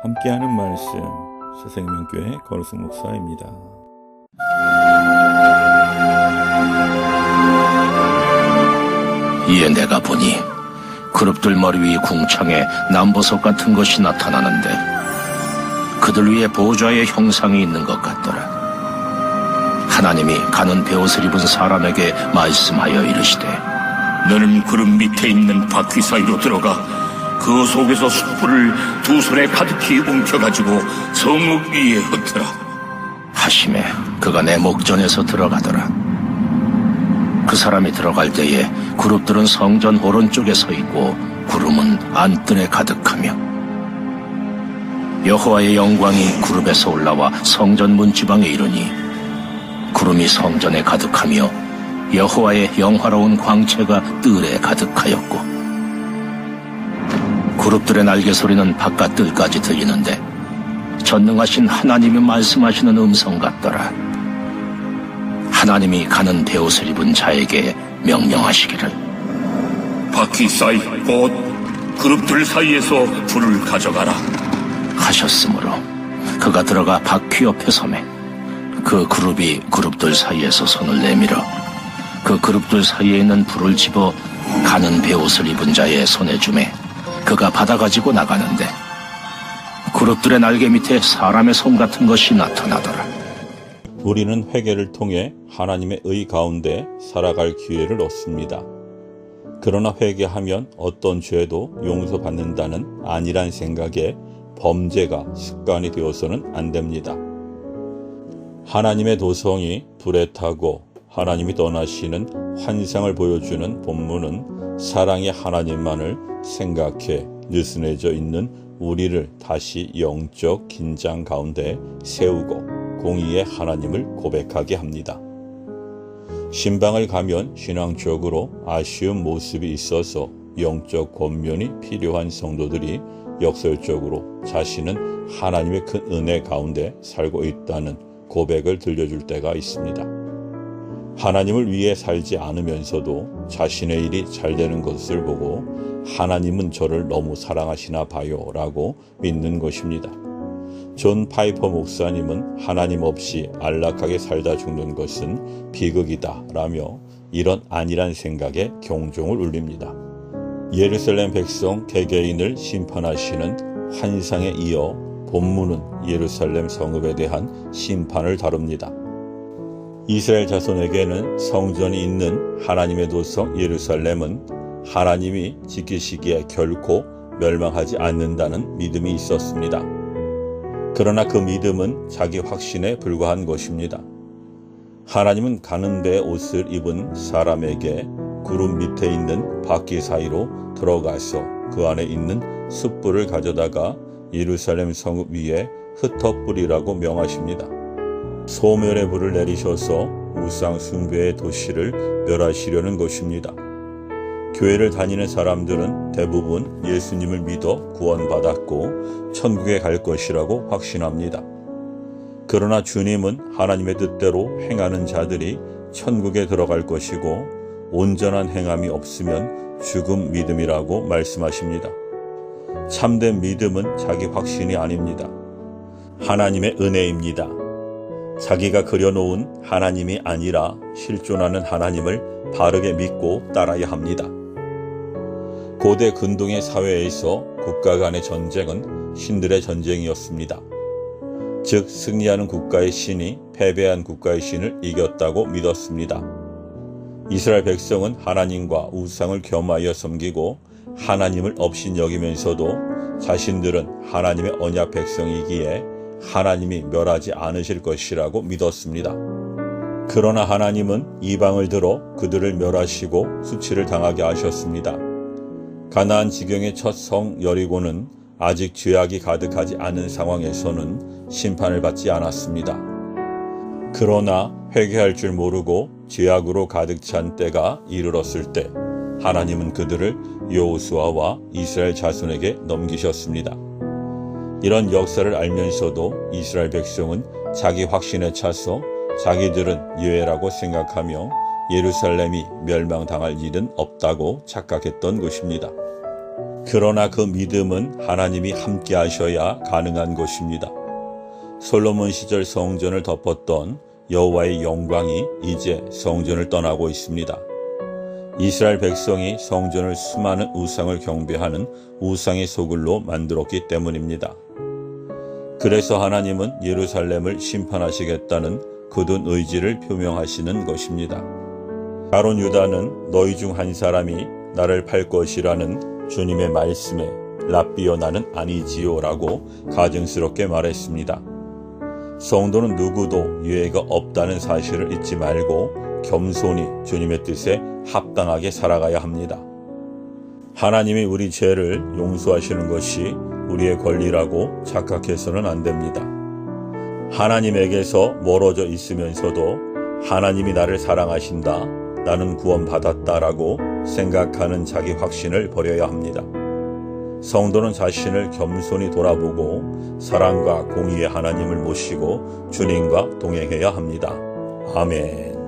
함께하는 말씀 새생명교회 거루승 목사입니다. 이에 내가 보니 그룹들 머리 위 궁창에 남보석 같은 것이 나타나는데 그들 위에 보좌의 형상이 있는 것 같더라. 하나님이 가는 베옷을 입은 사람에게 말씀하여 이르시되 너는 구름 밑에 있는 바퀴 사이로 들어가 그 속에서 숯불을 두 손에 가득히 움켜가지고 성읍 위에 흩어라 하시매 그가 내 목전에서 들어가더라. 그 사람이 들어갈 때에 그룹들은 성전 오른쪽에 서 있고 구름은 안뜰에 가득하며 여호와의 영광이 그룹에서 올라와 성전 문지방에 이르니 구름이 성전에 가득하며 여호와의 영화로운 광채가 뜰에 가득하였고 그룹들의 날개 소리는 바깥 뜰까지 들리는데 전능하신 하나님이 말씀하시는 음성 같더라. 하나님이 가는 베옷을 입은 자에게 명령하시기를 바퀴 사이 곧 그룹들 사이에서 불을 가져가라 하셨으므로 그가 들어가 바퀴 옆에 서매 그 그룹이 그룹들 사이에서 손을 내밀어 그 그룹들 사이에 있는 불을 집어 가는 베옷을 입은 자의 손에 주매 그가 받아가지고 나가는데 그룹들의 날개 밑에 사람의 손 같은 것이 나타나더라. 우리는 회개를 통해 하나님의 의 가운데 살아갈 기회를 얻습니다. 그러나 회개하면 어떤 죄도 용서받는다는 안일한 생각에 범죄가 습관이 되어서는 안 됩니다. 하나님의 도성이 불에 타고 하나님이 떠나시는 환상을 보여주는 본문은 사랑의 하나님만을 생각해 느슨해져 있는 우리를 다시 영적 긴장 가운데 세우고 공의의 하나님을 고백하게 합니다. 신방을 가면 신앙적으로 아쉬운 모습이 있어서 영적 권면이 필요한 성도들이 역설적으로 자신은 하나님의 큰 은혜 가운데 살고 있다는 고백을 들려줄 때가 있습니다. 하나님을 위해 살지 않으면서도 자신의 일이 잘 되는 것을 보고 하나님은 저를 너무 사랑하시나 봐요 라고 믿는 것입니다. 존 파이퍼 목사님은 하나님 없이 안락하게 살다 죽는 것은 비극이다 라며 이런 안일한 생각에 경종을 울립니다. 예루살렘 백성 개개인을 심판하시는 환상에 이어 본문은 예루살렘 성읍에 대한 심판을 다룹니다. 이스라엘 자손에게는 성전이 있는 하나님의 도성 예루살렘은 하나님이 지키시기에 결코 멸망하지 않는다는 믿음이 있었습니다. 그러나 그 믿음은 자기 확신에 불과한 것입니다. 하나님은 가는 배의 옷을 입은 사람에게 구름 밑에 있는 바퀴 사이로 들어가서 그 안에 있는 숯불을 가져다가 예루살렘 성읍 위에 흩어뿌리라고 명하십니다. 소멸의 불을 내리셔서 우상 숭배의 도시를 멸하시려는 것입니다. 교회를 다니는 사람들은 대부분 예수님을 믿어 구원받았고 천국에 갈 것이라고 확신합니다. 그러나 주님은 하나님의 뜻대로 행하는 자들이 천국에 들어갈 것이고 온전한 행함이 없으면 죽음 믿음이라고 말씀하십니다. 참된 믿음은 자기 확신이 아닙니다. 하나님의 은혜입니다. 자기가 그려놓은 하나님이 아니라 실존하는 하나님을 바르게 믿고 따라야 합니다. 고대 근동의 사회에서 국가 간의 전쟁은 신들의 전쟁이었습니다. 즉 승리하는 국가의 신이 패배한 국가의 신을 이겼다고 믿었습니다. 이스라엘 백성은 하나님과 우상을 겸하여 섬기고 하나님을 업신여기면서도 자신들은 하나님의 언약 백성이기에 하나님이 멸하지 않으실 것이라고 믿었습니다. 그러나 하나님은 이방을 들어 그들을 멸하시고 수치를 당하게 하셨습니다. 가나안 지경의 첫 성 여리고는 아직 죄악이 가득하지 않은 상황에서는 심판을 받지 않았습니다. 그러나 회개할 줄 모르고 죄악으로 가득 찬 때가 이르렀을 때 하나님은 그들을 여호수아와 이스라엘 자손에게 넘기셨습니다. 이런 역사를 알면서도 이스라엘 백성은 자기 확신에 차서 자기들은 유해라고 생각하며 예루살렘이 멸망당할 일은 없다고 착각했던 것입니다. 그러나 그 믿음은 하나님이 함께 하셔야 가능한 것입니다. 솔로몬 시절 성전을 덮었던 여호와의 영광이 이제 성전을 떠나고 있습니다. 이스라엘 백성이 성전을 수많은 우상을 경배하는 우상의 소굴로 만들었기 때문입니다. 그래서 하나님은 예루살렘을 심판하시겠다는 굳은 의지를 표명하시는 것입니다. 가룟 유다는 너희 중 한 사람이 나를 팔 것이라는 주님의 말씀에 랍비여 나는 아니지요 라고 가증스럽게 말했습니다. 성도는 누구도 유해가 없다는 사실을 잊지 말고 겸손히 주님의 뜻에 합당하게 살아가야 합니다. 하나님이 우리 죄를 용서하시는 것이 우리의 권리라고 착각해서는 안 됩니다. 하나님에게서 멀어져 있으면서도 하나님이 나를 사랑하신다, 나는 구원받았다라고 생각하는 자기 확신을 버려야 합니다. 성도는 자신을 겸손히 돌아보고 사랑과 공의의 하나님을 모시고 주님과 동행해야 합니다. 아멘.